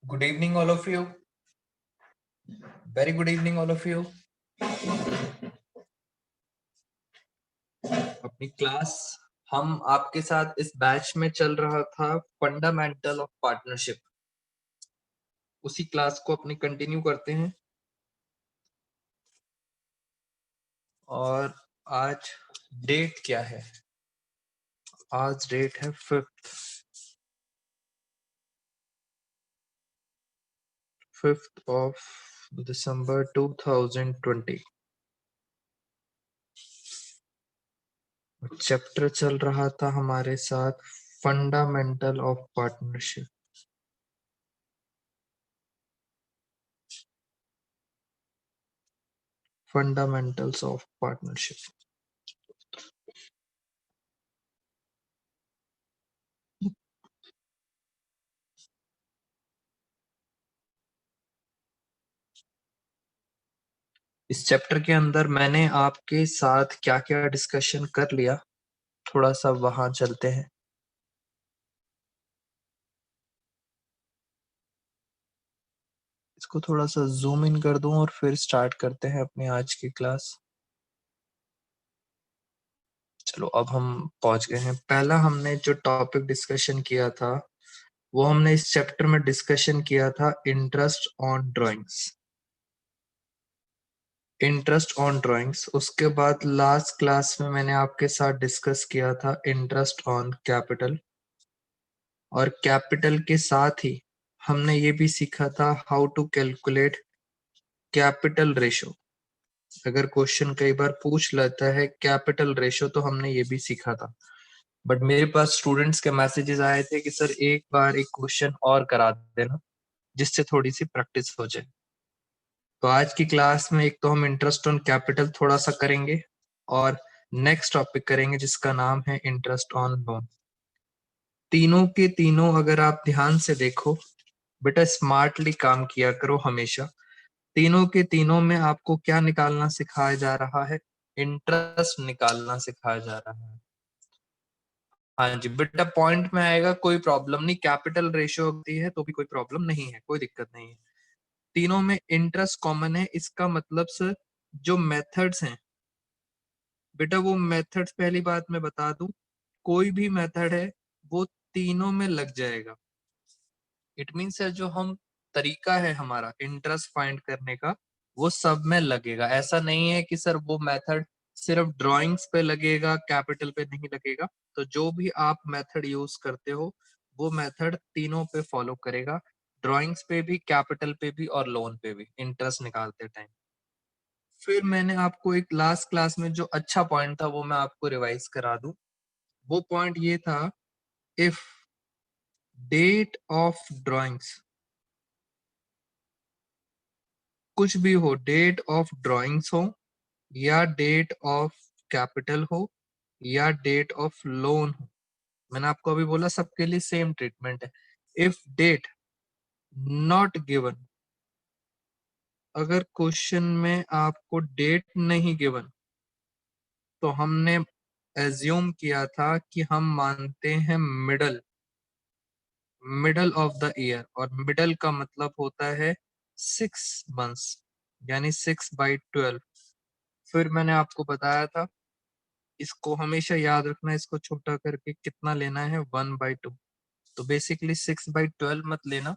Good evening, all of you. Very good evening, all of you. अपनी class हम आपके साथ इस बैच में चल रहा था फंडामेंटल ऑफ पार्टनरशिप, उसी क्लास को अपनी कंटिन्यू करते हैं। और आज डेट क्या है? आज डेट है 5th of December 2020। चैप्टर चल रहा था हमारे साथ fundamental of partnership. Fundamentals of partnership. इस चैप्टर के अंदर मैंने आपके साथ क्या क्या डिस्कशन कर लिया, थोड़ा सा वहां चलते हैं। इसको थोड़ा सा जूम इन कर दूं और फिर स्टार्ट करते हैं अपनी आज की क्लास। चलो अब हम पहुंच गए हैं। पहला हमने जो टॉपिक डिस्कशन किया था वो हमने इस चैप्टर में डिस्कशन किया था interest on drawings. Interest on drawings. उसके बाद लास्ट क्लास में मैंने आपके साथ डिस्कस किया था इंटरेस्ट ऑन कैपिटल, और कैपिटल के साथ ही हमने ये भी सीखा था how to calculate capital ratio. अगर क्वेश्चन कई बार पूछ लेता है कैपिटल रेशो तो हमने ये भी सीखा था। बट मेरे पास स्टूडेंट्स के मैसेजेस आए थे कि सर एक बार एक क्वेश्चन और करा देना जिससे थोड़ी सी प्रैक्टिस हो जाए। तो आज की क्लास में एक तो हम इंटरेस्ट ऑन कैपिटल थोड़ा सा करेंगे और नेक्स्ट टॉपिक करेंगे जिसका नाम है इंटरेस्ट ऑन लोन। तीनों के तीनों अगर आप ध्यान से देखो, बेटा स्मार्टली काम किया करो हमेशा। तीनों के तीनों में आपको क्या निकालना सिखाया जा रहा है? इंटरेस्ट निकालना सिखाया जा रहा है। हाँ जी बेटा, पॉइंट में आएगा, कोई प्रॉब्लम नहीं। कैपिटल रेशियो होती है तो भी कोई प्रॉब्लम नहीं है, कोई दिक्कत नहीं है। तीनों में इंटरेस्ट कॉमन है, इसका मतलब सर जो मेथड्स हैं बेटा, वो मेथड्स पहली बात मैं बता दूं, कोई भी मेथड है वो तीनों में लग जाएगा। इट मीन्स जो हम तरीका है हमारा इंटरेस्ट फाइंड करने का वो सब में लगेगा। ऐसा नहीं है कि सर वो मेथड सिर्फ ड्राइंग्स पे लगेगा कैपिटल पे नहीं लगेगा। तो जो भी आप मेथड यूज करते हो वो मेथड तीनों पे फॉलो करेगा, ड्राइंग्स पे भी, कैपिटल पे भी और लोन पे भी, इंटरेस्ट निकालते टाइम। फिर मैंने आपको एक लास्ट क्लास में जो अच्छा पॉइंट था वो मैं आपको रिवाइज करा दूं। वो पॉइंट ये था, इफ डेट ऑफ ड्राइंग्स, कुछ भी हो, डेट ऑफ ड्राइंग्स हो या डेट ऑफ कैपिटल हो या डेट ऑफ लोन हो, मैंने आपको अभी बोला सबके लिए सेम ट्रीटमेंट है। इफ डेट नॉट गिवन, अगर क्वेश्चन में आपको डेट नहीं गिवन तो हमने एज्यूम किया था कि हम मानते हैं middle, middle of the year, और मिडल का मतलब होता है 6 मंथ्स, यानी 6/12। फिर मैंने आपको बताया था इसको हमेशा याद रखना, इसको छोटा करके कितना लेना है, 1/2। तो बेसिकली 6/12 मत लेना।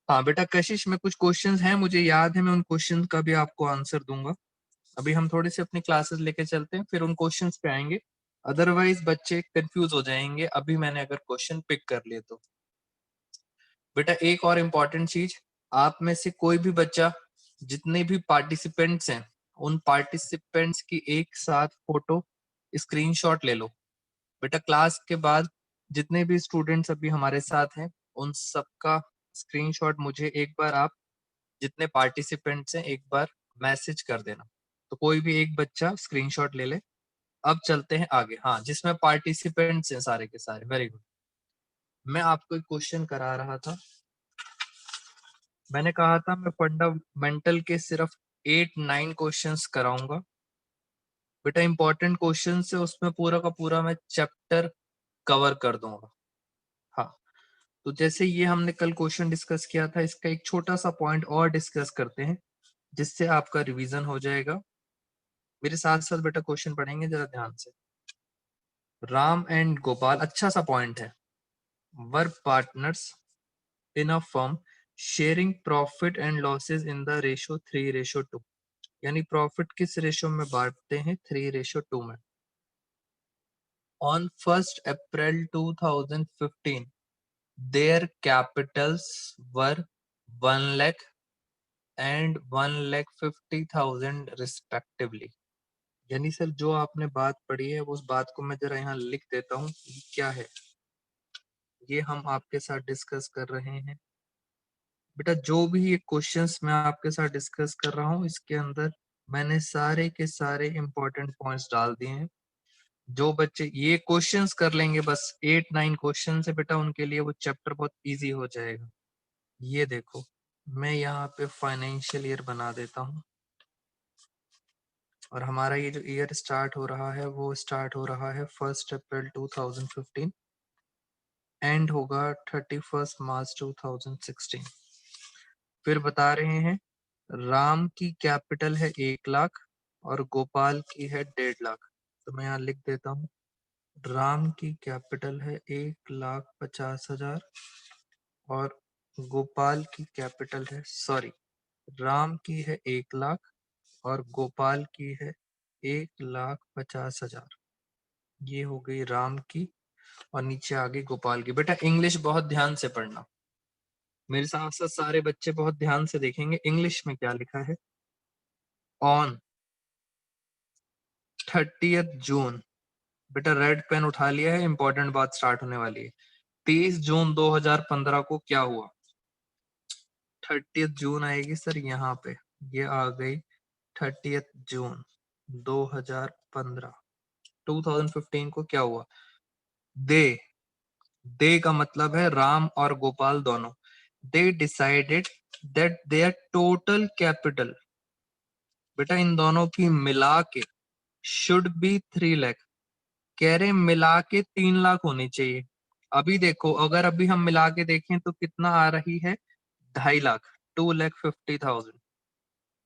हाँ बेटा कशिश, में कुछ क्वेश्चंस हैं मुझे याद है, मैं उन क्वेश्चंस का भी आपको आंसर दूंगा। अभी हम थोड़ी सी अपनी क्लासेस लेके चलते हैं, फिर उन क्वेश्चंस पे आएंगे, अदरवाइज बच्चे कंफ्यूज हो जाएंगे अभी मैंने अगर क्वेश्चन पिक कर लिए तो। बेटा एक और इम्पॉर्टेंट चीज, आप में से कोई भी बच्चा, जितने भी पार्टिसिपेंट्स हैं उन पार्टिसिपेंट्स की एक साथ फोटो स्क्रीनशॉट ले लो। बेटा क्लास के बाद जितने भी स्टूडेंट्स अभी हमारे साथ हैं उन सबका स्क्रीनशॉट मुझे एक बार आप, जितने पार्टिसिपेंट्स हैं एक बार मैसेज कर देना। तो कोई भी एक बच्चा स्क्रीनशॉट ले ले। अब चलते हैं आगे। हाँ, जिसमें पार्टिसिपेंट्स हैं सारे के सारे, वेरी गुड। मैं आपको एक क्वेश्चन करा रहा था, मैंने कहा था मैं फंडामेंटल के सिर्फ 8-9 क्वेश्चंस कराऊंगा। बेटा इंपॉर्टेंट क्वेश्चन है, उसमें पूरा का पूरा मैं चैप्टर कवर कर दूंगा। हाँ, तो जैसे ये हमने कल क्वेश्चन डिस्कस किया था, इसका एक छोटा सा पॉइंट और डिस्कस करते हैं जिससे आपका रिवीजन हो जाएगा। मेरे साथ साथ बेटा क्वेश्चन पढ़ेंगे जरा ध्यान से। राम एंड गोपाल, अच्छा सा पॉइंट है, वर partners in a firm sharing profit and losses in the ratio 3:2। यानी प्रॉफिट किस रेशो में बांटते हैं? 3:2 में। On 1 April 2015 their capitals were 1 lakh and 1,50,000 respectively। यानी सर जो आपने बात पढ़ी है वो उस बात को मैं जरा यहाँ लिख देता हूँ, ये क्या है ये हम आपके साथ डिस्कस कर रहे हैं। बेटा जो भी ये क्वेश्चंस मैं आपके साथ डिस्कस कर रहा हूँ इसके अंदर मैंने सारे के सारे इंपॉर्टेंट पॉइंट्स डाल दिए हैं। जो बच्चे ये क्वेश्चंस कर लेंगे, बस 8-9 क्वेश्चन है बेटा, उनके लिए वो चैप्टर बहुत इजी हो जाएगा। ये देखो, मैं यहाँ पे फाइनेंशियल ईयर बना देता हूँ और हमारा ये जो ईयर स्टार्ट हो रहा है वो स्टार्ट हो रहा है 1 अप्रैल 2015, एंड होगा 31 मार्च 2016। फिर बता रहे हैं राम की कैपिटल है 1 लाख और गोपाल की है 1.5 लाख। तो मैं यहाँ लिख देता हूँ, राम की कैपिटल है 1,50,000 और गोपाल की कैपिटल है, सॉरी, राम की है 1 लाख और गोपाल की है 1,50,000। ये हो गई राम की और नीचे आ गई गोपाल की। बेटा इंग्लिश बहुत ध्यान से पढ़ना, मेरे साथ साथ सारे बच्चे बहुत ध्यान से देखेंगे इंग्लिश में क्या लिखा है। ऑन 30 जून, बेटा रेड पेन उठा लिया है, इंपॉर्टेंट बात स्टार्ट होने वाली है। 30 जून 2015 को क्या हुआ? 30 जून आएगी सर यहाँ पे, ये आ गई 30 जून 2015। 2015 को क्या हुआ? दे दे का मतलब है राम और गोपाल दोनों। They decided that their total capital, बेटा इन दोनों की मिला के, शुड बी 3 लाख। कह रहे मिला के 3 लाख होनी चाहिए। अभी देखो अगर अभी हम मिला के देखें तो कितना आ रही है? 2.5 लाख, 2,50,000।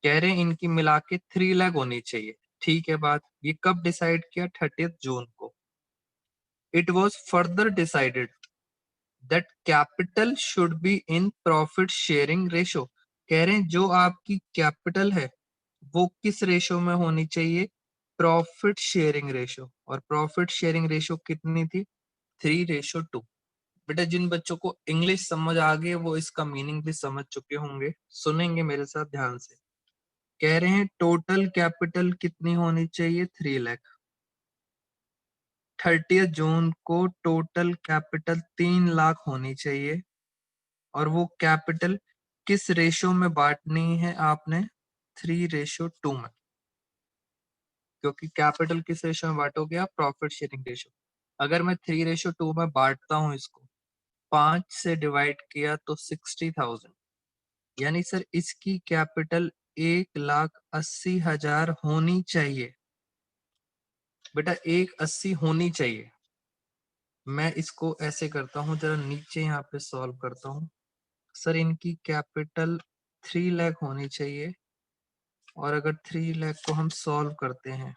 कह रहे हैं इनकी मिला के 3 लाख होनी चाहिए। ठीक है बात, ये कब डिसाइड किया? 30 जून को। It was further decided that capital should be in profit sharing ratio. कह रहे हैं जो आपकी कैपिटल है वो किस रेशो में होनी चाहिए? Profit sharing ratio. और प्रॉफिट शेयरिंग रेशो कितनी थी? 3:2। बेटा जिन बच्चों को इंग्लिश समझ आ गई वो इसका मीनिंग भी समझ चुके होंगे, सुनेंगे मेरे साथ ध्यान से। कह रहे हैं टोटल कैपिटल कितनी होनी चाहिए? 3 लाख। 30 जून को टोटल कैपिटल 3 लाख होनी चाहिए और वो कैपिटल किस रेशो में बांटनी है आपने? 3:2 में। क्योंकि कैपिटल किस रेशो में बांटोगे आप? Profit sharing ratio. अगर मैं 3:2 में बांटता हूं इसको, 5 से डिवाइड किया तो 60,000, यानी सर इसकी कैपिटल 1,80,000 होनी चाहिए। बेटा 1,80 होनी चाहिए। मैं इसको ऐसे करता हूं, जरा नीचे यहाँ पे सॉल्व करता हूं। सर इनकी कैपिटल 3 लाख होनी चाहिए और अगर 3 लाख को हम सॉल्व करते हैं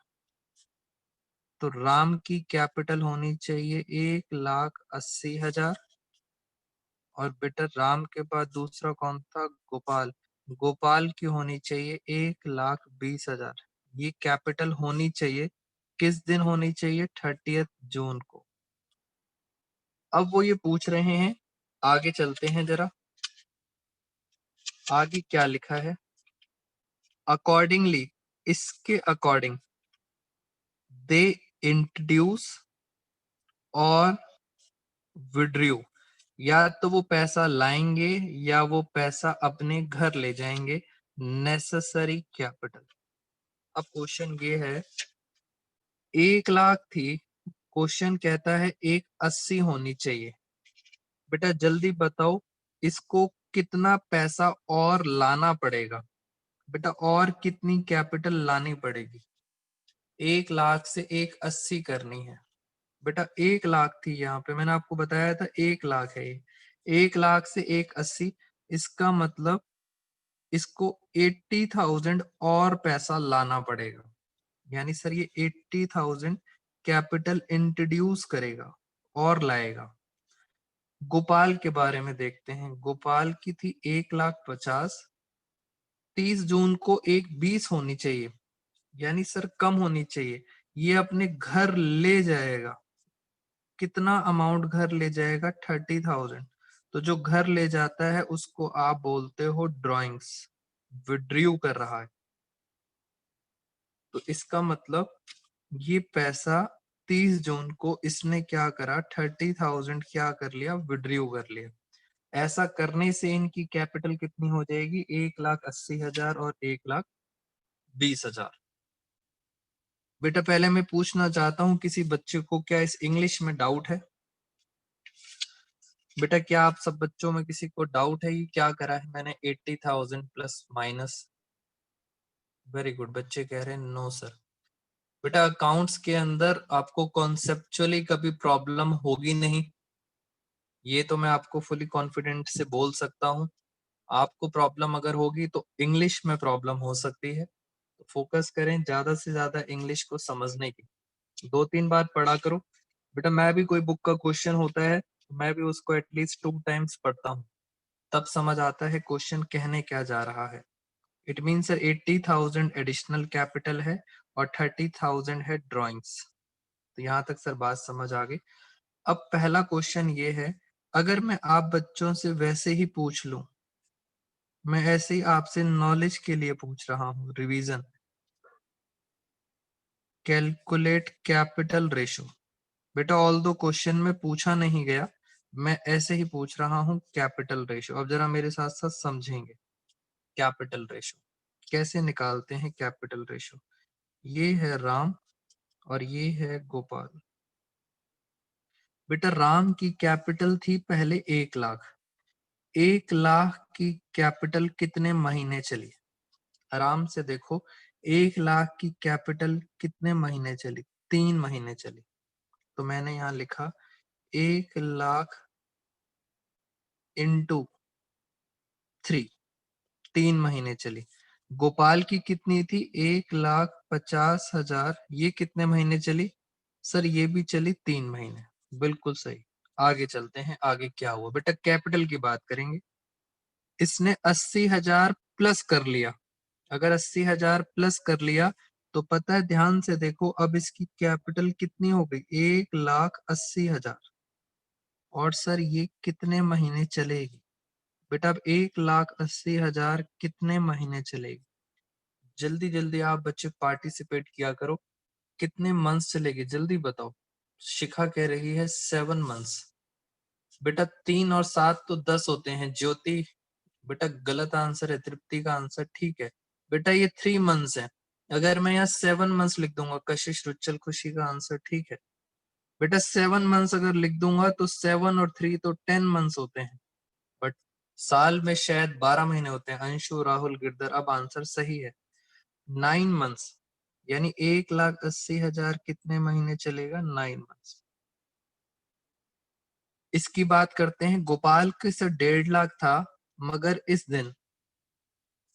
तो राम की कैपिटल होनी चाहिए 1,80,000 और बेटा राम के बाद दूसरा कौन था? गोपाल। गोपाल की होनी चाहिए 1,20,000। ये कैपिटल होनी चाहिए, किस दिन होनी चाहिए? 30 जून को। अब वो ये पूछ रहे हैं, आगे चलते हैं जरा, आगे क्या लिखा है? अकॉर्डिंगली, इसके अकॉर्डिंग, दे इंट्रोड्यूस और विड्रू, या तो वो पैसा लाएंगे या वो पैसा अपने घर ले जाएंगे, नेसेसरी कैपिटल। अब क्वेश्चन ये है, 1 लाख थी, क्वेश्चन कहता है 1,80 होनी चाहिए। बेटा जल्दी बताओ इसको कितना पैसा और लाना पड़ेगा? बेटा और कितनी कैपिटल लानी पड़ेगी? 1 लाख से 1,80 करनी है। बेटा 1 लाख थी, यहाँ पे मैंने आपको बताया था 1 लाख है ये। 1,00,000 से 1,80,000, इसका मतलब इसको 80,000 और पैसा लाना पड़ेगा। यानी सर ये 80,000 कैपिटल इंट्रोड्यूस करेगा और लाएगा। गोपाल के बारे में देखते हैं। गोपाल की थी 1,50,000, 30 जून को 1,20,000 होनी चाहिए, यानी सर कम होनी चाहिए। ये अपने घर ले जाएगा। कितना अमाउंट घर ले जाएगा? 30,000। तो जो घर ले जाता है उसको आप बोलते हो ड्रॉइंग्स। विड्रू कर रहा है, तो इसका मतलब ये पैसा 30 जून को इसने क्या करा? 30,000 क्या कर लिया? विड्रू कर लिया। ऐसा करने से इनकी कैपिटल कितनी हो जाएगी? 1,80,000 और 1,20,000। बेटा पहले मैं पूछना चाहता हूं किसी बच्चे को क्या इस इंग्लिश में डाउट है? बेटा क्या आप सब बच्चों में किसी को डाउट है कि क्या करा है मैंने 80,000 प्लस माइनस? वेरी गुड, बच्चे कह रहे हैं नो सर। बेटा अकाउंट्स के अंदर आपको कॉन्सेप्चुअली कभी प्रॉब्लम होगी नहीं, ये तो मैं आपको फुली कॉन्फिडेंट से बोल सकता हूँ। आपको प्रॉब्लम अगर होगी तो इंग्लिश में प्रॉब्लम हो सकती है, तो फोकस करें ज्यादा से ज्यादा इंग्लिश को समझने की। 2-3 बार पढ़ा करो। बेटा मैं भी कोई बुक का क्वेश्चन होता है, मैं भी उसको एटलीस्ट 2 टाइम्स पढ़ता हूँ, तब समझ आता है क्वेश्चन कहने क्या जा रहा है। It mean sir 80,000 additional capital है और 30,000 है ड्राइंग्स। तो यहाँ तक सर बात समझ आ गई। अब पहला क्वेश्चन ये है, अगर मैं आप बच्चों से वैसे ही पूछ लूं, मैं ऐसे ही आपसे नॉलेज के लिए पूछ रहा हूँ, रिवीजन, कैलकुलेट कैपिटल रेशो। बेटा ऑल दो क्वेश्चन में पूछा नहीं गया, मैं ऐसे ही पूछ रहा हूँ कैपिटल रेशो। अब जरा मेरे साथ साथ समझेंगे कैपिटल रेशो कैसे निकालते हैं। कैपिटल रेशो, ये है राम और ये है गोपाल। बेटा राम की कैपिटल थी पहले 1,00,000। 1,00,000 की कैपिटल कितने महीने चली? आराम से देखो, 1,00,000 की कैपिटल कितने महीने चली? 3 महीने चली। तो मैंने यहाँ लिखा 1,00,000 इंटू 3, 3 महीने चली। गोपाल की कितनी थी? 1,50,000, ये कितने महीने चली? सर ये भी चली 3 महीने। बिल्कुल सही। आगे चलते हैं, आगे क्या हुआ? बेटा कैपिटल की बात करेंगे। इसने 80,000 प्लस कर लिया। अगर 80,000 प्लस कर लिया तो पता है, ध्यान से देखो, अब इसकी कैपिटल कितनी हो गई? 1,80,000। और सर ये कितने महीने चलेगी? बेटा अब 1,80,000 कितने महीने चलेगी? जल्दी जल्दी आप बच्चे पार्टिसिपेट किया करो। कितने मंथ्स चलेगी जल्दी बताओ। शिखा कह रही है 7 मंथ्स। बेटा 3 और 7 तो 10 होते हैं। ज्योति बेटा गलत आंसर है, तृप्ति का आंसर ठीक है। बेटा ये 3 मंथ्स है। अगर मैं यहाँ 7 मंथ्स लिख दूंगा, कशिश रुचल खुशी का आंसर ठीक है। बेटा 7 मंथ्स अगर लिख दूंगा तो 7 और 3 तो 10 मंथ्स होते हैं, बट साल में शायद 12 महीने होते हैं। अंशु राहुल गिरधर, अब आंसर सही है 9 मंथ्स। यानी 1,80,000 कितने महीने चलेगा? 9 मंथ्स। इसकी बात करते हैं। गोपाल के से 1,50,000 था, मगर इस दिन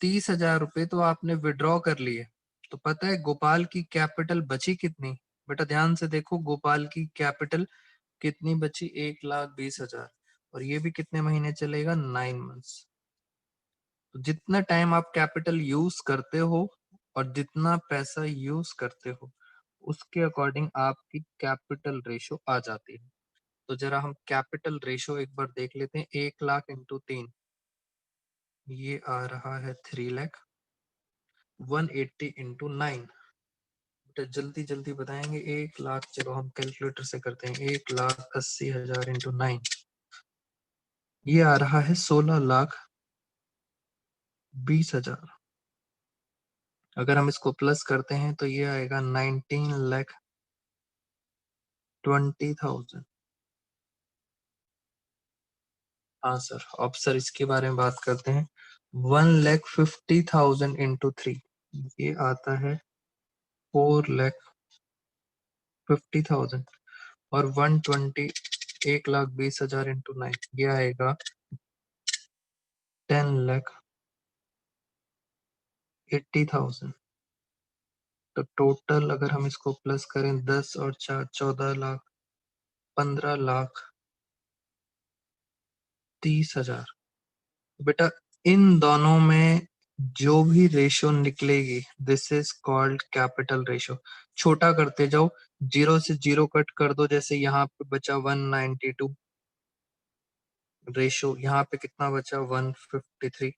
30,000 रुपए तो आपने विड्रॉ कर लिए। तो पता है गोपाल की कैपिटल बची कितनी? बेटा ध्यान से देखो, गोपाल की कैपिटल कितनी बची? 1,20,000। और ये भी कितने महीने चलेगा? 9 मंथ्स। तो जितना टाइम आप कैपिटल यूज करते हो और जितना पैसा यूज करते हो, उसके अकॉर्डिंग आपकी कैपिटल रेशो आ जाती है। तो जरा हम कैपिटल रेशो एक बार देख लेते हैं। 1,00,000 इंटू 3, ये आ रहा है 3,00,000। 180 इंटू 9, बेटा जल्दी जल्दी बताएंगे। 1,00,000, चलो हम कैलकुलेटर से करते हैं। 1,80,000 इंटू 9, ये आ रहा है 16,20,000। अगर हम इसको प्लस करते हैं तो ये आएगा 19,20,000। हाँ सर। अब सर इसके बारे में बात करते हैं। 1,50,000 इंटू 3, ये आता है 4,50,000। और 120 1,20,000 इंटू 9, ये आएगा 10,80,000। तो टोटल अगर हम इसको प्लस करें 10 और 4 14 लाख, 15,30,000। बेटा इन दोनों में जो भी रेशियो निकलेगी this is called capital ratio. छोटा करते जाओ, 0 से 0 कट कर दो, जैसे यहाँ पे बचा 192 रेशियो, यहाँ पे कितना बचा 153।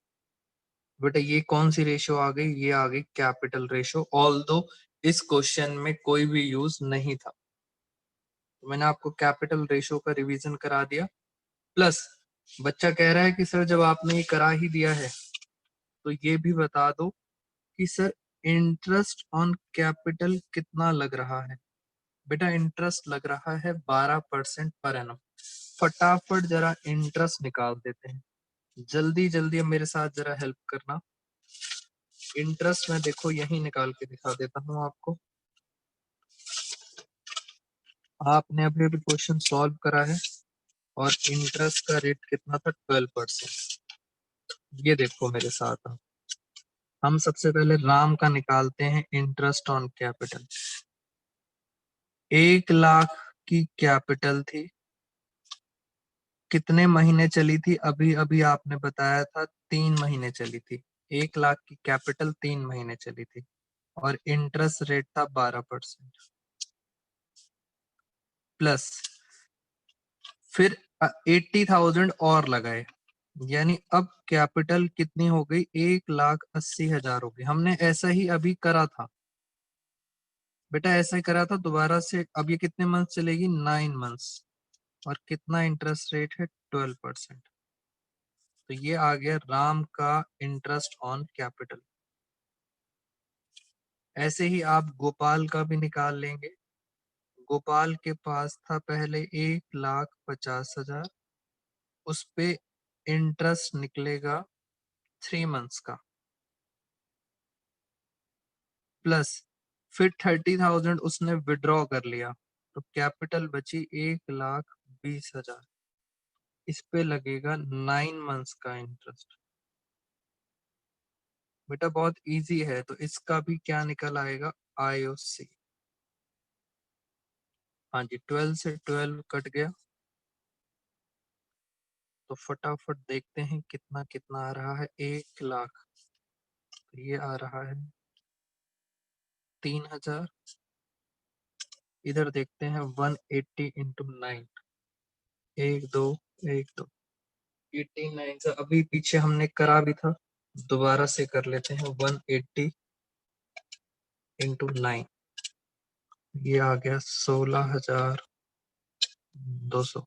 बेटा ये कौन सी रेशियो आ गई? ये आ गई कैपिटल रेशियो, ऑल्दो इस क्वेश्चन में कोई भी यूज नहीं था। तो मैंने आपको कैपिटल रेशियो का रिवीजन करा दिया। प्लस बच्चा कह रहा है कि सर जब आपने ये करा ही दिया है तो ये भी बता दो कि सर इंटरेस्ट ऑन कैपिटल कितना लग रहा है। बेटा इंटरेस्ट लग रहा है 12% पर एनम। फटाफट जरा इंटरेस्ट निकाल देते हैं, जल्दी जल्दी। अब मेरे साथ जरा हेल्प करना। इंटरेस्ट मैं देखो यही निकाल के दिखा देता हूँ आपको। आपने अभी अभी क्वेश्चन सॉल्व करा है और इंटरेस्ट का रेट कितना था? 12%। ये देखो मेरे साथ आप। हम सबसे पहले राम का निकालते हैं इंटरेस्ट ऑन कैपिटल। 1 लाख की कैपिटल थी, कितने महीने चली थी? अभी अभी आपने बताया था 3 महीने चली थी। 1 लाख की कैपिटल 3 महीने चली थी और इंटरेस्ट रेट था 12%। प्लस फिर 80,000 और लगाए, यानी अब कैपिटल कितनी हो गई? 1,80,000 हो गई। हमने ऐसा ही अभी करा था बेटा, ऐसा ही करा था दोबारा से। अब ये कितने मंथ चलेगी? 9 मंथ्स। और कितना इंटरेस्ट रेट है? 12%। तो ये आ गया राम का इंटरेस्ट ऑन कैपिटल। ऐसे ही आप गोपाल का भी निकाल लेंगे। गोपाल के पास था पहले 1,50,000, उस पे इंटरेस्ट निकलेगा 3 मंथ्स का, प्लस फिर 30,000 उसने विड्रॉ कर लिया, तो कैपिटल बची 1,20,000। इस पे लगेगा 9 मंथ्स का इंटरेस्ट। बेटा बहुत इजी है, तो इसका भी क्या निकल आएगा? आईओसी। हाँ जी, 12 से 12 कट गया, तो फटाफट देखते हैं कितना कितना आ रहा है। 1 लाख, तो ये आ रहा है 3,000। इधर देखते हैं 180 इंटू 9, 1 2 1 2, 89 से अभी पीछे हमने करा भी था, दोबारा से कर लेते हैं। 180 इंटू 9, ये आ गया 16,200।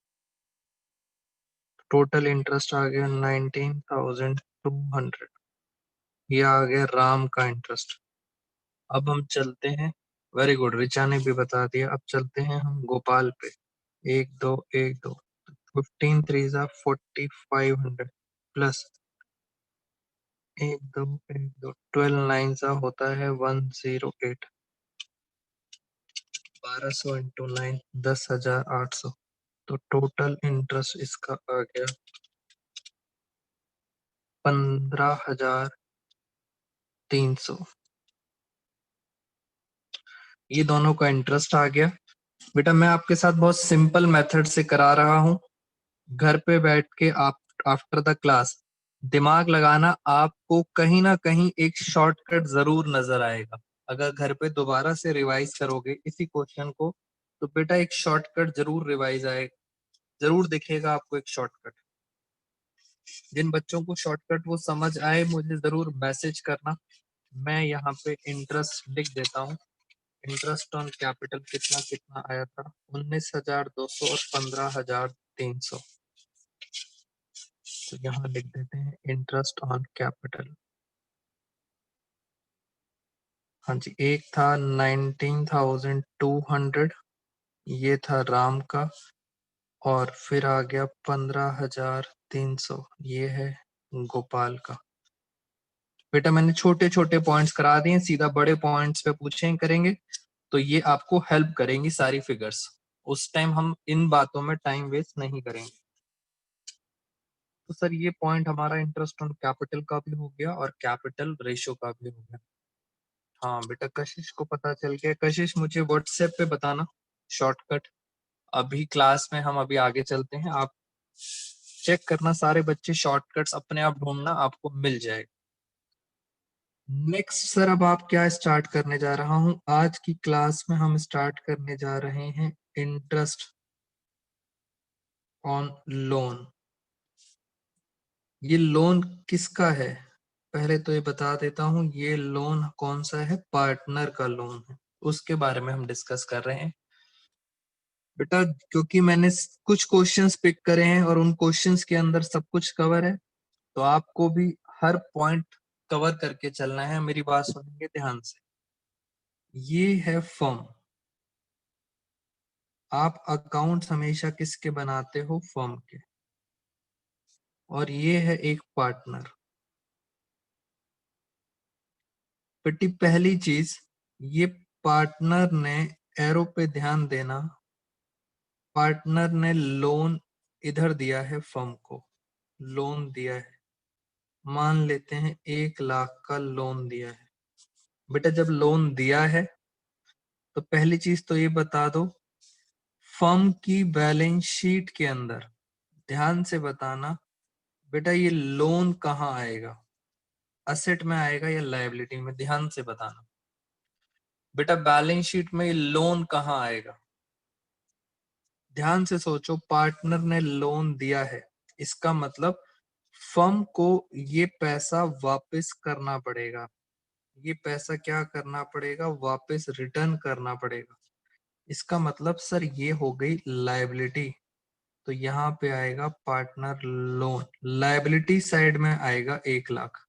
टोटल इंटरेस्ट आ गया 19,200। ये आ गया राम का इंटरेस्ट। अब हम चलते हैं, वेरी गुड, रिचा ने भी बता दिया। अब चलते हैं हम गोपाल पे। 1 2 1 2, 15 3 4,500 प्लस 1 2 1 2, 12 9 होता है 108। 1200 इंटू 9, 10,800। तो टोटल इंटरेस्ट इसका आ गया 15,300। ये दोनों का इंटरेस्ट आ गया। बेटा मैं आपके साथ बहुत सिंपल मेथड से करा रहा हूँ। घर पे बैठ के आप आफ्टर द क्लास दिमाग लगाना, आपको कहीं ना कहीं एक शॉर्टकट जरूर नजर आएगा। अगर घर पे दोबारा से रिवाइज करोगे इसी क्वेश्चन को, तो बेटा एक शॉर्टकट जरूर रिवाइज आएगा, जरूर दिखेगा आपको एक शॉर्टकट। जिन बच्चों को शॉर्टकट वो समझ आए मुझे जरूर मैसेज करना। मैं यहाँ पे इंटरेस्ट लिख देता हूँ। इंटरेस्ट ऑन कैपिटल कितना कितना आया था? 19,200 और 15,300। तो यहाँ लिख देते हैं इंटरेस्ट ऑन कैपिटल। हाँ जी, एक था 19,200, ये था राम का, और फिर आ गया 15,300, ये है गोपाल का। बेटा मैंने छोटे छोटे पॉइंट्स करा दिए, सीधा बड़े पॉइंट्स पे पूछें करेंगे तो ये आपको हेल्प करेंगी सारी फिगर्स। उस टाइम हम इन बातों में टाइम वेस्ट नहीं करेंगे। तो सर ये पॉइंट हमारा इंटरेस्ट ऑन कैपिटल का भी हो गया और कैपिटल रेशो का भी हो गया। हाँ बेटा, कशिश को पता चल गया। कशिश मुझे व्हाट्सएप पे बताना शॉर्टकट। अभी क्लास में हम अभी आगे चलते हैं, आप चेक करना, सारे बच्चे शॉर्टकट्स अपने आप ढूंढना, आपको मिल जाएगा। नेक्स्ट सर, अब आप क्या स्टार्ट करने जा रहा हूं आज की क्लास में? हम स्टार्ट करने जा रहे हैं इंटरेस्ट ऑन लोन। ये लोन किसका है? पहले तो ये बता देता हूं, ये लोन कौन सा है? पार्टनर का लोन है, उसके बारे में हम डिस्कस कर रहे हैं बेटा। क्योंकि मैंने कुछ क्वेश्चंस पिक करे हैं और उन क्वेश्चंस के अंदर सब कुछ कवर है, तो आपको भी हर पॉइंट कवर करके चलना है। मेरी बात सुनेंगे ध्यान से। ये है फर्म। आप अकाउंट हमेशा किसके बनाते हो? फर्म के। और ये है एक पार्टनर। बेटी पहली चीज, ये पार्टनर ने, एरो पे ध्यान देना, पार्टनर ने लोन इधर दिया है फर्म को, लोन दिया है, मान लेते हैं 1 लाख का लोन दिया है। बेटा जब लोन दिया है तो पहली चीज तो ये बता दो, फर्म की बैलेंस शीट के अंदर ध्यान से बताना बेटा, ये लोन कहाँ आएगा? असेट में आएगा या लायबिलिटी में? ध्यान से बताना बेटा, बैलेंस शीट में ये लोन कहाँ आएगा? ध्यान से सोचो, पार्टनर ने लोन दिया है, इसका मतलब फर्म को ये पैसा वापस करना पड़ेगा। ये पैसा क्या करना पड़ेगा? वापस रिटर्न करना पड़ेगा। इसका मतलब सर ये हो गई लायबिलिटी, तो यहाँ पे आएगा पार्टनर लोन, लायबिलिटी साइड में आएगा 1 लाख।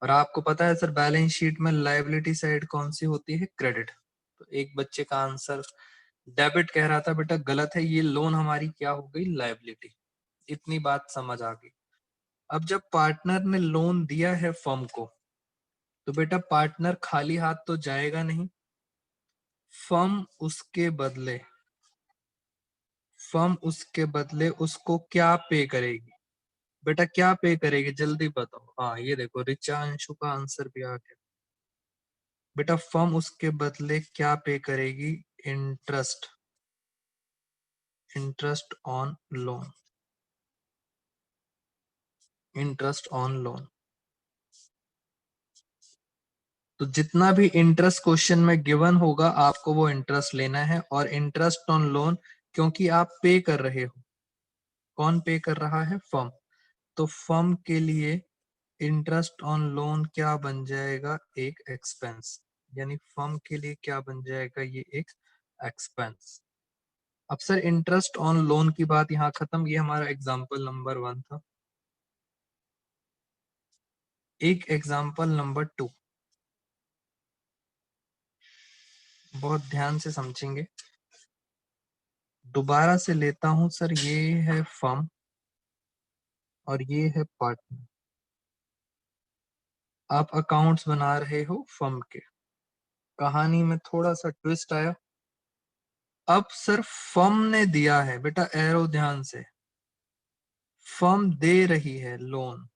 और आपको पता है सर, बैलेंस शीट में लायबिलिटी साइड कौन सी होती है? क्रेडिट। तो एक बच्चे का आंसर डेबिट कह रहा था, बेटा गलत है, ये लोन हमारी क्या हो गई? लायबिलिटी। इतनी बात समझ आ गई। अब जब पार्टनर ने लोन दिया है फर्म को, तो बेटा पार्टनर खाली हाथ तो जाएगा नहीं। फर्म उसके बदले, फर्म उसके बदले उसको क्या पे करेगी? बेटा क्या पे करेगी? जल्दी बताओ। हाँ ये देखो, रिचांशु का आंसर भी आ गया। बेटा फर्म उसके बदले क्या पे करेगी? Interest, interest on loan, interest on loan. तो जितना भी इंटरेस्ट क्वेश्चन में गिवन होगा, आपको वो इंटरेस्ट लेना है। और इंटरेस्ट ऑन लोन क्योंकि आप पे कर रहे हो, कौन पे कर रहा है? फर्म। तो फर्म के लिए इंटरेस्ट ऑन लोन क्या बन जाएगा? एक एक्सपेंस। यानी फर्म के लिए क्या बन जाएगा? ये एक एक्सपेंस। अब सर इंटरेस्ट ऑन लोन की बात यहाँ खत्म, ये हमारा एग्जाम्पल नंबर 1 था। एक एग्जाम्पल नंबर 2, बहुत ध्यान से समझेंगे। दोबारा से लेता हूं सर, ये है फर्म और ये है पार्टनर। आप अकाउंट्स बना रहे हो फर्म के। कहानी में थोड़ा सा ट्विस्ट आया। अब सर फर्म ने दिया है, बेटा एरो ध्यान से, फर्म दे रही है लोन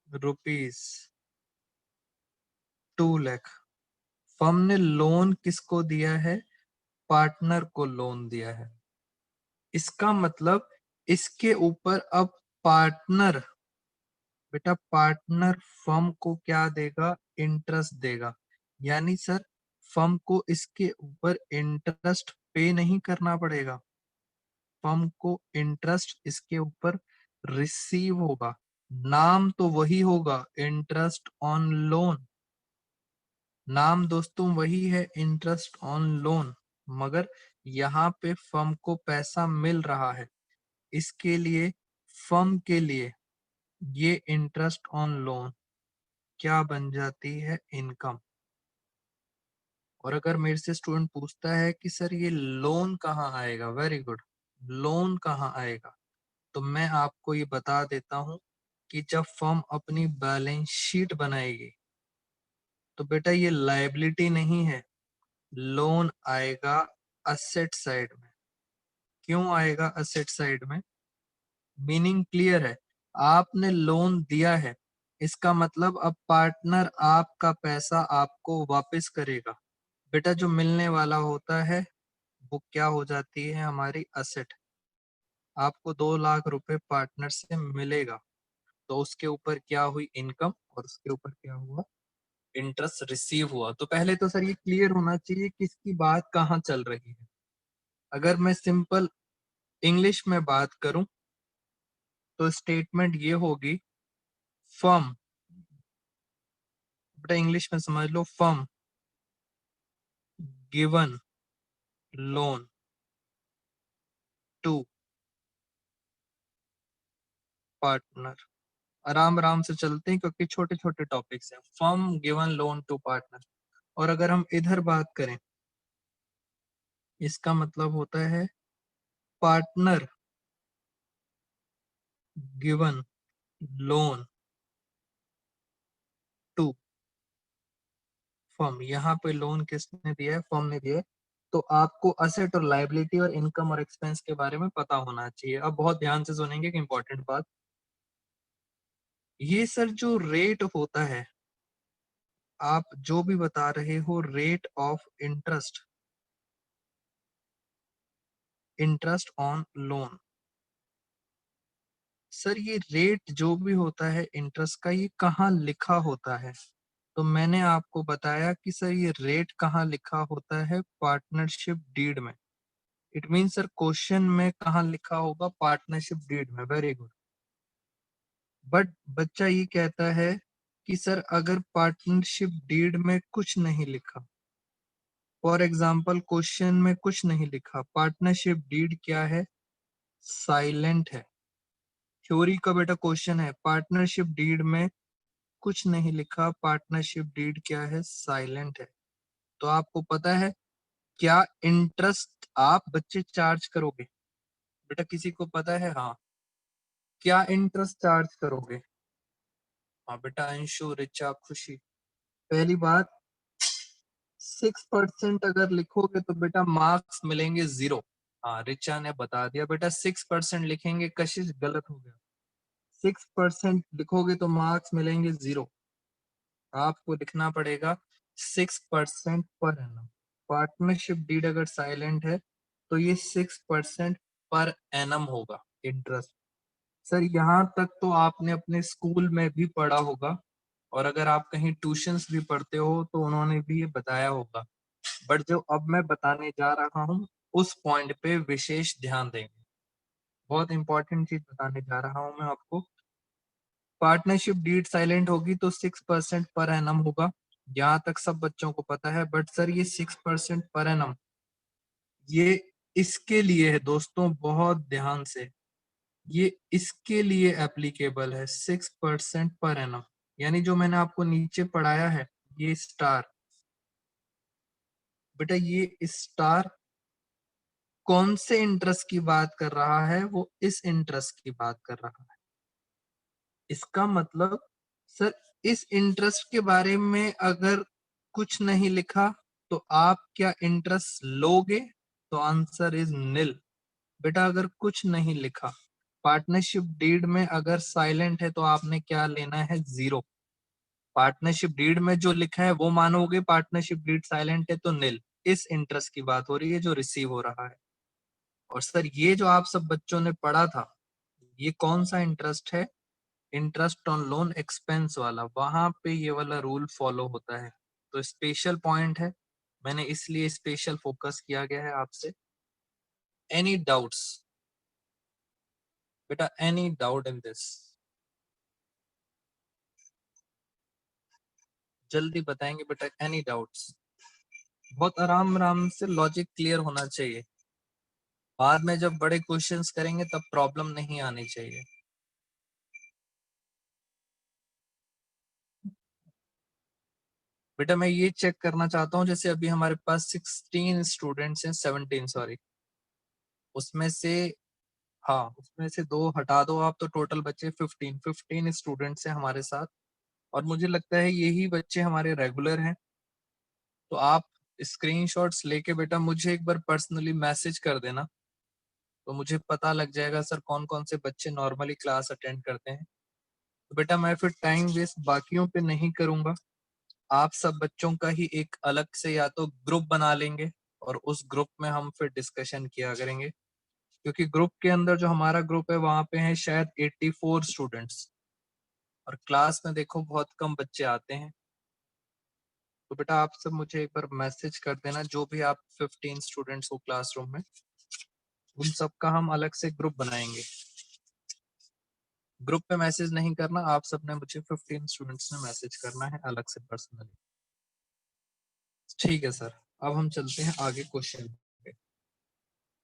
₹2 लाख। फर्म ने लोन किसको दिया है? पार्टनर को लोन दिया है। इसका मतलब इसके ऊपर अब पार्टनर, बेटा पार्टनर फर्म को क्या देगा? इंटरेस्ट देगा। यानी सर फर्म को इसके ऊपर इंटरेस्ट पे नहीं करना पड़ेगा, फर्म को इंटरेस्ट इसके ऊपर रिसीव होगा। नाम तो वही होगा, इंटरेस्ट ऑन लोन। नाम दोस्तों वही है, इंटरेस्ट ऑन लोन, मगर यहाँ पे फर्म को पैसा मिल रहा है। इसके लिए फर्म के लिए ये इंटरेस्ट ऑन लोन क्या बन जाती है? इनकम। और अगर मेरे से स्टूडेंट पूछता है कि सर ये लोन कहाँ आएगा, वेरी गुड, लोन कहाँ आएगा, तो मैं आपको ये बता देता हूं कि जब फर्म अपनी बैलेंस शीट बनाएगी, तो बेटा ये लायबिलिटी नहीं है, लोन आएगा असेट साइड में। क्यों आएगा असेट साइड में? मीनिंग क्लियर है, आपने लोन दिया है, इसका मतलब अब पार्टनर आपका पैसा आपको वापस करेगा। बेटा जो मिलने वाला होता है वो क्या हो जाती है? हमारी असेट। आपको 2 लाख रुपए पार्टनर से मिलेगा, तो उसके ऊपर क्या हुई? इनकम, और उसके ऊपर क्या हुआ? इंटरेस्ट रिसीव हुआ। तो पहले तो सर ये क्लियर होना चाहिए किसकी बात कहाँ चल रही है। अगर मैं सिंपल इंग्लिश में बात करूं तो स्टेटमेंट ये होगी, फर्म, बेटा इंग्लिश में समझ लो, firm given loan to partner. आराम आराम से चलते हैं क्योंकि छोटे छोटे टॉपिक्स हैं। Firm given loan to partner. और अगर हम इधर बात करें, इसका मतलब होता है partner given loan to firm. यहाँ पे लोन किसने दिया है? फर्म ने दिया है। तो आपको असेट और लायबिलिटी और इनकम और एक्सपेंस के बारे में पता होना चाहिए। अब बहुत ध्यान से सुनेंगे कि इंपॉर्टेंट बात, ये सर जो रेट होता है, आप जो भी बता रहे हो, rate of interest, interest on loan, sir ये रेट जो भी होता है इंटरेस्ट का, ये कहाँ लिखा होता है? तो मैंने आपको बताया कि सर ये रेट कहाँ लिखा होता है? पार्टनरशिप डीड में। इट मीन सर क्वेश्चन में कहाँ लिखा होगा? पार्टनरशिप डीड में। Very good. बट बच्चा ये कहता है कि सर अगर पार्टनरशिप डीड में कुछ नहीं लिखा, फॉर एग्जाम्पल क्वेश्चन में कुछ नहीं लिखा, पार्टनरशिप डीड क्या है? साइलेंट है। थ्योरी का बेटा क्वेश्चन है, पार्टनरशिप डीड में कुछ नहीं लिखा, पार्टनरशिप डीड क्या है? साइलेंट है। तो आपको पता है क्या इंटरेस्ट आप बच्चे चार्ज करोगे? बेटा किसी को पता है? हाँ, क्या इंटरेस्ट चार्ज करोगे? हाँ बेटा, अंशु, रिचा, खुशी। पहली बात, 6% अगर लिखोगे तो बेटा मार्क्स मिलेंगे 0। हाँ, रिचा ने बता दिया बेटा 6% लिखेंगे। कशिश गलत हो गया। 6% लिखोगे तो मार्क्स मिलेंगे 0। आपको लिखना पड़ेगा 6% पर एनम। पार्टनरशिप डीड अगर साइलेंट है तो ये 6% पर एनम होगा इंटरेस्ट। सर यहाँ तक तो आपने अपने स्कूल में भी पढ़ा होगा, और अगर आप कहीं ट्यूशंस भी पढ़ते हो तो उन्होंने भी ये बताया होगा। बट जो अब मैं बताने जा रहा हूँ उस पॉइंट पे विशेष ध्यान देंगे। बहुत इंपॉर्टेंट चीज बताने जा रहा हूँ मैं आपको। पार्टनरशिप डीड साइलेंट होगी तो 6% पर एनम होगा। यहाँ तक सब बच्चों को पता है। बट सर ये 6% पर एनम, ये इसके लिए है दोस्तों, बहुत ध्यान से, ये इसके लिए एप्लीकेबल है 6% पर एनम। यानी जो मैंने आपको नीचे पढ़ाया है, ये स्टार, बेटा ये स्टार कौन से इंटरेस्ट की बात कर रहा है? वो इस इंटरेस्ट की बात कर रहा है। इसका मतलब सर इस इंटरेस्ट के बारे में अगर कुछ नहीं लिखा तो आप क्या इंटरेस्ट लोगे? तो आंसर इज नील। बेटा अगर कुछ नहीं लिखा, पार्टनरशिप डीड में अगर साइलेंट है तो आपने क्या लेना है? 0। पार्टनरशिप डीड में जो लिखा है वो मानोगे, पार्टनरशिप डीड साइलेंट है तो नील। इस इंटरेस्ट की बात हो रही है जो रिसीव हो रहा है। और सर ये जो आप सब बच्चों ने पढ़ा था, ये कौन सा इंटरेस्ट है? इंटरेस्ट ऑन लोन एक्सपेंस वाला। वहां पे ये वाला रूल फॉलो होता है। तो स्पेशल पॉइंट है, मैंने इसलिए स्पेशल फोकस किया गया है आपसे। एनी डाउट्स बेटा? Any doubt in this? जल्दी बताएंगे बेटा, एनी डाउट्स? बहुत आराम आराम से, लॉजिक क्लियर होना चाहिए। बाद में जब बड़े क्वेश्चंस करेंगे तब प्रॉब्लम नहीं आनी चाहिए। बेटा मैं ये चेक करना चाहता हूँ, जैसे अभी हमारे पास 16 स्टूडेंट्स हैं, 17 सॉरी, उसमें से, हाँ उसमें से 2 हटा दो आप तो टोटल बचे 15 स्टूडेंट्स हैं हमारे साथ। और मुझे लगता है यही बच्चे हमारे रेगुलर हैं। तो आप स्क्रीनशॉट्स लेके बेटा मुझे एक बार पर्सनली मैसेज कर देना, तो मुझे पता लग जाएगा सर कौन कौन से बच्चे नॉर्मली क्लास अटेंड करते हैं। तो बेटा मैं फिर टाइम वेस्ट बाकियों पे नहीं करूंगा, आप सब बच्चों का ही एक अलग से या तो ग्रुप बना लेंगे और उस ग्रुप में हम फिर डिस्कशन किया करेंगे, क्योंकि ग्रुप के अंदर जो हमारा ग्रुप है वहां पे है शायद 84 स्टूडेंट्स और क्लास में देखो बहुत कम बच्चे आते हैं। तो बेटा आप सब मुझे एक बार मैसेज कर देना, जो भी आप 15 स्टूडेंट्स हो क्लासरूम में, उन सब का हम अलग से ग्रुप बनाएंगे। ग्रुप पे मैसेज नहीं करना, आप सब ने मुझे 15 स्टूडेंट्स ने मैसेज करना है अलग से पर्सनली। ठीक है सर, अब हम चलते हैं आगे क्वेश्चन पे।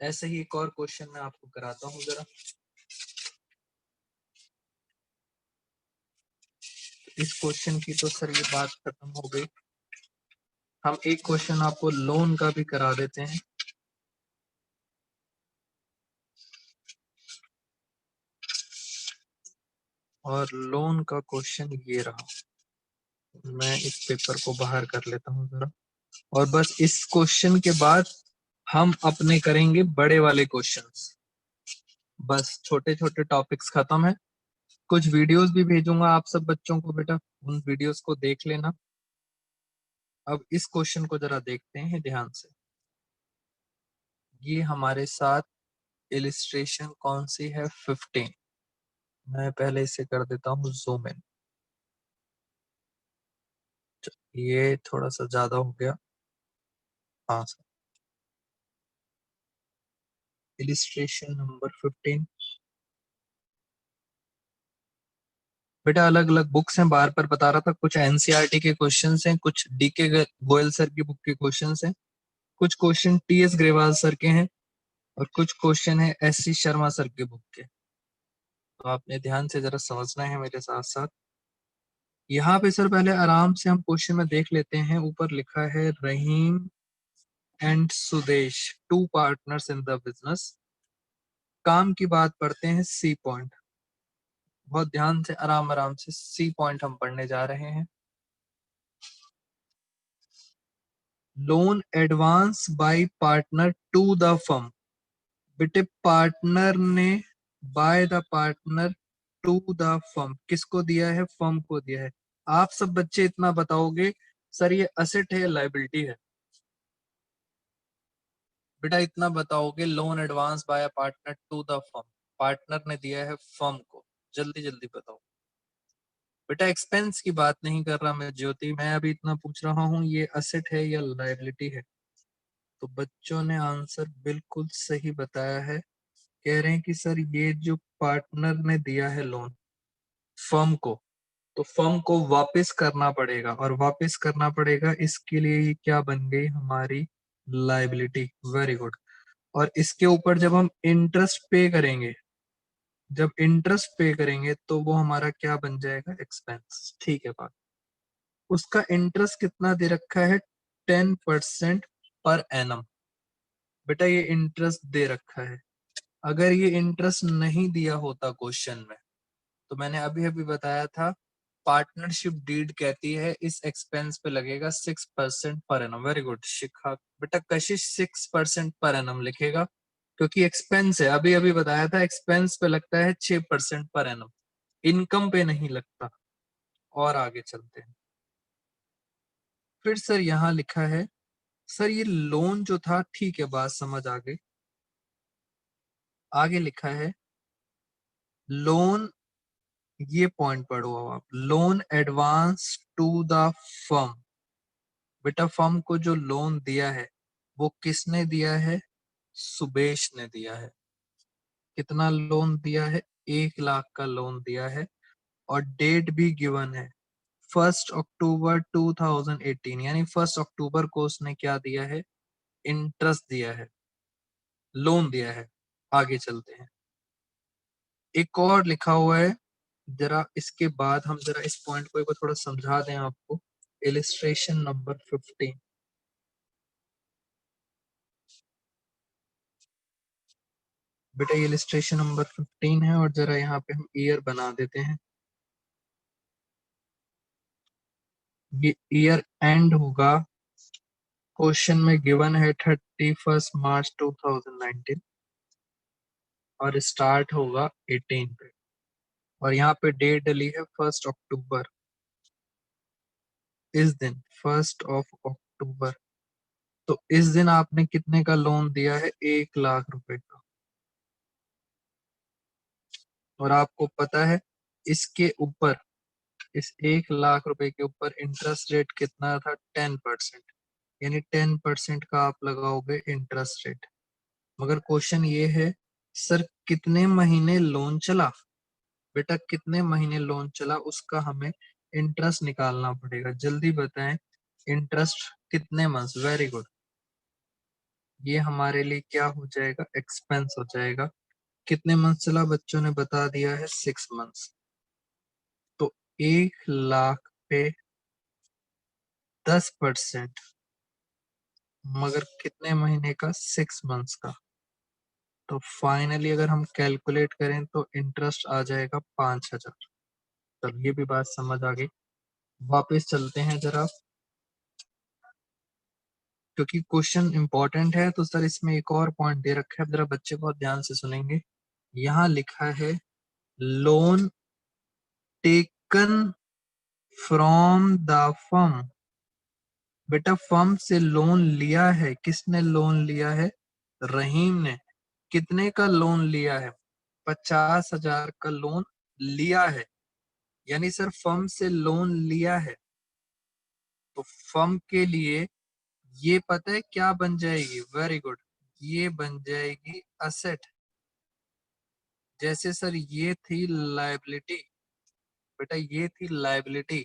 ऐसे ही एक और क्वेश्चन मैं आपको कराता हूँ जरा। इस क्वेश्चन की तो सर ये बात खत्म हो गई। हम एक क्वेश्चन आपको लोन का भी करा देते हैं। और लोन का क्वेश्चन ये रहा, मैं इस पेपर को बाहर कर लेता हूँ जरा। और बस इस क्वेश्चन के बाद हम अपने करेंगे बड़े वाले क्वेश्चंस। बस छोटे छोटे टॉपिक्स खत्म है। कुछ वीडियोस भी भेजूंगा आप सब बच्चों को बेटा, उन वीडियोस को देख लेना। अब इस क्वेश्चन को जरा देखते हैं ध्यान से। ये हमारे साथ इलिस्ट्रेशन कौन सी है, 15। मैं पहले इसे कर देता हूँ जूम इन। ये थोड़ा सा ज्यादा हो गया। हाँ सर, इलिस्ट्रेशन नंबर 15। बेटा अलग अलग बुक्स हैं, बार बार बता रहा था, कुछ एनसीईआरटी के क्वेश्चंस हैं, कुछ डीके गोयल सर की बुक के क्वेश्चंस हैं, कुछ क्वेश्चन टीएस ग्रेवाल सर के हैं और कुछ क्वेश्चन है एससी शर्मा सर के बुक के। तो आपने ध्यान से जरा समझना है मेरे साथ साथ। यहाँ पे सर पहले आराम से हम क्वेश्चन में देख लेते हैं। ऊपर लिखा है Rahim and Sudesh, two partners in the business. काम की बात पढ़ते हैं सी पॉइंट। बहुत ध्यान से आराम आराम से सी पॉइंट हम पढ़ने जा रहे हैं। Loan advance by partner to the firm. बेटे पार्टनर ने by the partner to the firm किसको दिया है, फर्म को दिया है। आप सब बच्चे इतना बताओगे सर ये असेट है या लायबिलिटी है। बेटा इतना बताओगे, loan advance by partner to the firm, partner ने दिया है फर्म को। जल्दी जल्दी बताओ बेटा। एक्सपेंस की बात नहीं कर रहा मैं ज्योति, मैं अभी इतना पूछ रहा हूँ ये असेट है या लायबिलिटी है। तो बच्चों ने आंसर बिल्कुल सही बताया है। कह रहे हैं कि सर ये जो पार्टनर ने दिया है लोन फर्म को, तो फर्म को वापस करना पड़ेगा, और वापस करना पड़ेगा इसके लिए ये क्या बन गई हमारी लायबिलिटी। Very good. और इसके ऊपर जब हम इंटरेस्ट पे करेंगे, जब इंटरेस्ट पे करेंगे तो वो हमारा क्या बन जाएगा, एक्सपेंस। ठीक है बात। उसका इंटरेस्ट कितना दे रखा है, 10% पर एनम। बेटा ये इंटरेस्ट दे रखा है। अगर ये इंटरेस्ट नहीं दिया होता क्वेश्चन में, तो मैंने अभी अभी बताया था पार्टनरशिप डीड कहती है इस एक्सपेंस पे लगेगा 6% पर एनम। वेरी गुड शिखा। बेटा कशिश 6% पर एनम लिखेगा, क्योंकि एक्सपेंस है, अभी अभी बताया था एक्सपेंस पे लगता है 6% पर एनम, इनकम पे नहीं लगता। और आगे चलते हैं। फिर सर यहाँ लिखा है, सर ये लोन जो था, ठीक है बात समझ आ गई। आगे लिखा है लोन, ये पॉइंट पढ़ो अब आप, loan advance to the firm. बेटा फर्म को जो लोन दिया है वो किसने दिया है, सुबेश ने दिया है। कितना लोन दिया है, 1 लाख का लोन दिया है। और डेट भी गिवन है 1 अक्टूबर 2018, यानी 1 अक्टूबर को उसने क्या दिया है, इंटरेस्ट दिया है, लोन दिया है। आगे चलते हैं। एक और लिखा हुआ है, जरा इसके बाद हम जरा इस पॉइंट को एक बार थोड़ा समझा दें आपको। Illustration number 15। बेटा ये इलिस्ट्रेशन नंबर 15 है, और जरा यहाँ पे हम ईयर बना देते हैं। ये ईयर एंड होगा क्वेश्चन में गिवन है 31 मार्च 2019 और स्टार्ट होगा 18 पे, और यहाँ पे डेट डली है 1 अक्टूबर। इस दिन 1 अक्टूबर, तो इस दिन आपने कितने का लोन दिया है? 1 लाख रुपए का। और आपको पता है इसके ऊपर, इस 1 लाख रुपए के ऊपर इंटरेस्ट रेट कितना था? 10%। यानी 10% का आप लगाओगे इंटरेस्ट रेट। मगर क्वेश्चन ये है, सर कितने महीने लोन चला? बेटा कितने महीने लोन चला उसका हमें इंटरेस्ट निकालना पड़ेगा। जल्दी बताएं, इंटरेस्ट कितने मंथ्स? Very good. ये हमारे लिए क्या हो जाएगा? एक्सपेंस हो जाएगा। कितने मंथ चला? बच्चों ने बता दिया है 6 मंथ्स। तो 1 लाख पे 10%, मगर कितने महीने का? 6 मंथ्स का। तो फाइनली अगर हम कैलकुलेट करें तो इंटरेस्ट आ जाएगा 5,000। चलो ये भी बात समझ आ गई। वापस चलते हैं जरा, क्योंकि क्वेश्चन इंपॉर्टेंट है। तो सर इसमें एक और पॉइंट दे रखा है, जरा बच्चे बहुत ध्यान से सुनेंगे। यहाँ लिखा है loan taken from the firm. बेटा फर्म से लोन लिया है, किसने लोन लिया है? रहीम ने। कितने का लोन लिया है? 50,000 का लोन लिया है। यानी सर फर्म से लोन लिया है, तो फर्म के लिए ये पता है क्या बन जाएगी? वेरी गुड, ये बन जाएगी असेट। जैसे सर ये थी लायबिलिटी, बेटा ये थी लायबिलिटी,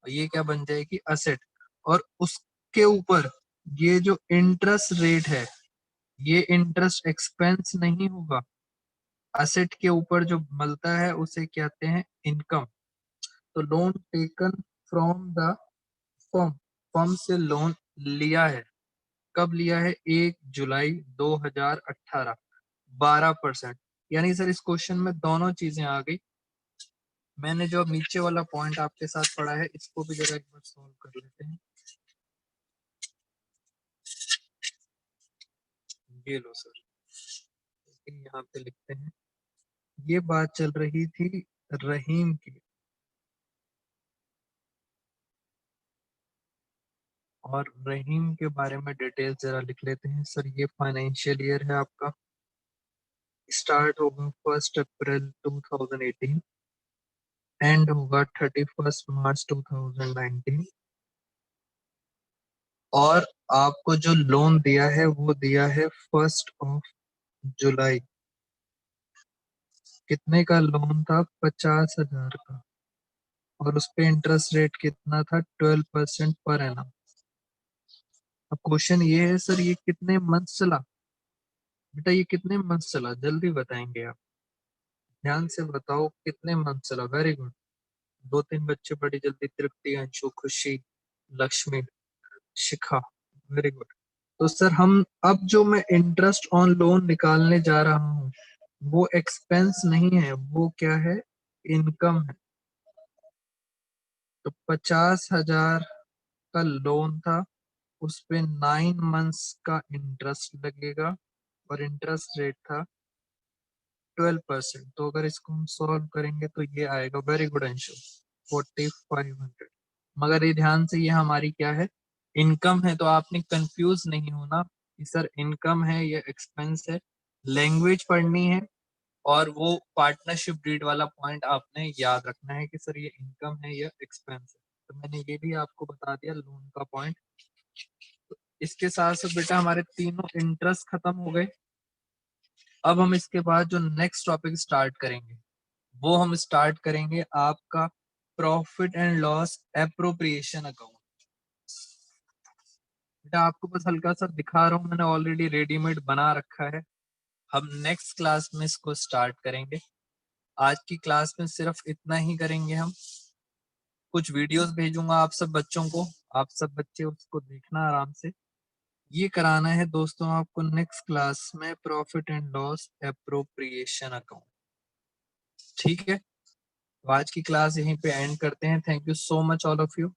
और ये क्या बन जाएगी? असेट। और उसके ऊपर ये जो इंटरेस्ट रेट है, ये इंटरेस्ट एक्सपेंस नहीं होगा। असेट के ऊपर जो मिलता है उसे कहते हैं इनकम। तो loan taken from the firm, firm से लोन लिया है। कब लिया है? 1 जुलाई 2018, 12%। यानी सर इस क्वेश्चन में दोनों चीजें आ गई। मैंने जो अब नीचे वाला पॉइंट आपके साथ पढ़ा है, इसको भी जरा एक बार सॉल्व कर लेते हैं। ये लो सर, यहाँ पे लिखते हैं। ये बात चल रही थी रहीम की, और रहीम के बारे में डिटेल जरा लिख लेते हैं। सर ये फाइनेंशियल ईयर है आपका, स्टार्ट होगा 1 अप्रैल 2018, एंड होगा 31 मार्च 2019। और आपको जो लोन दिया है वो दिया है 1 जुलाई। कितने का लोन था? 50,000 का। और उस पे इंटरेस्ट रेट कितना था? 12% पर एनम। अब क्वेश्चन ये है, सर ये कितने मंथ चला? बेटा ये कितने मंथ चला? जल्दी बताएंगे आप, ध्यान से बताओ कितने मंथ चला। वेरी गुड, 2-3 बच्चे बड़ी जल्दी। तृप्ति, अंशु, खुशी, लक्ष्मी, शिखा, वेरी गुड। तो सर हम अब जो मैं इंटरेस्ट ऑन लोन निकालने जा रहा हूँ वो एक्सपेंस नहीं है, वो क्या है? इनकम है। तो 50,000 का लोन था, उस पे 9 मंथ्स का इंटरेस्ट लगेगा, और इंटरेस्ट रेट था 12%। तो अगर इसको हम सॉल्व करेंगे तो ये आएगा, वेरी गुड अंशु, 4,500। मगर ये ध्यान से, ये हमारी क्या है? इनकम है। तो आपने कंफ्यूज नहीं होना कि सर इनकम है या एक्सपेंस है। लैंग्वेज पढ़नी है, और वो पार्टनरशिप डीड वाला पॉइंट आपने याद रखना है कि सर ये इनकम है या एक्सपेंस है। तो मैंने ये भी आपको बता दिया लोन का पॉइंट। तो इसके साथ साथ बेटा हमारे तीनों इंटरेस्ट खत्म हो गए। अब हम इसके बाद जो नेक्स्ट टॉपिक स्टार्ट करेंगे, वो हम स्टार्ट करेंगे आपका profit and loss appropriation account. बेटा आपको बस हल्का सा दिखा रहा हूँ, मैंने ऑलरेडी रेडीमेड बना रखा है। हम नेक्स्ट क्लास में इसको स्टार्ट करेंगे। आज की क्लास में सिर्फ इतना ही करेंगे हम। कुछ वीडियोस भेजूंगा आप सब बच्चों को, आप सब बच्चे उसको देखना आराम से। ये कराना है दोस्तों आपको नेक्स्ट क्लास में profit and loss appropriation account. ठीक है, तो आज की क्लास यहीं पे एंड करते हैं। Thank you so much all of you.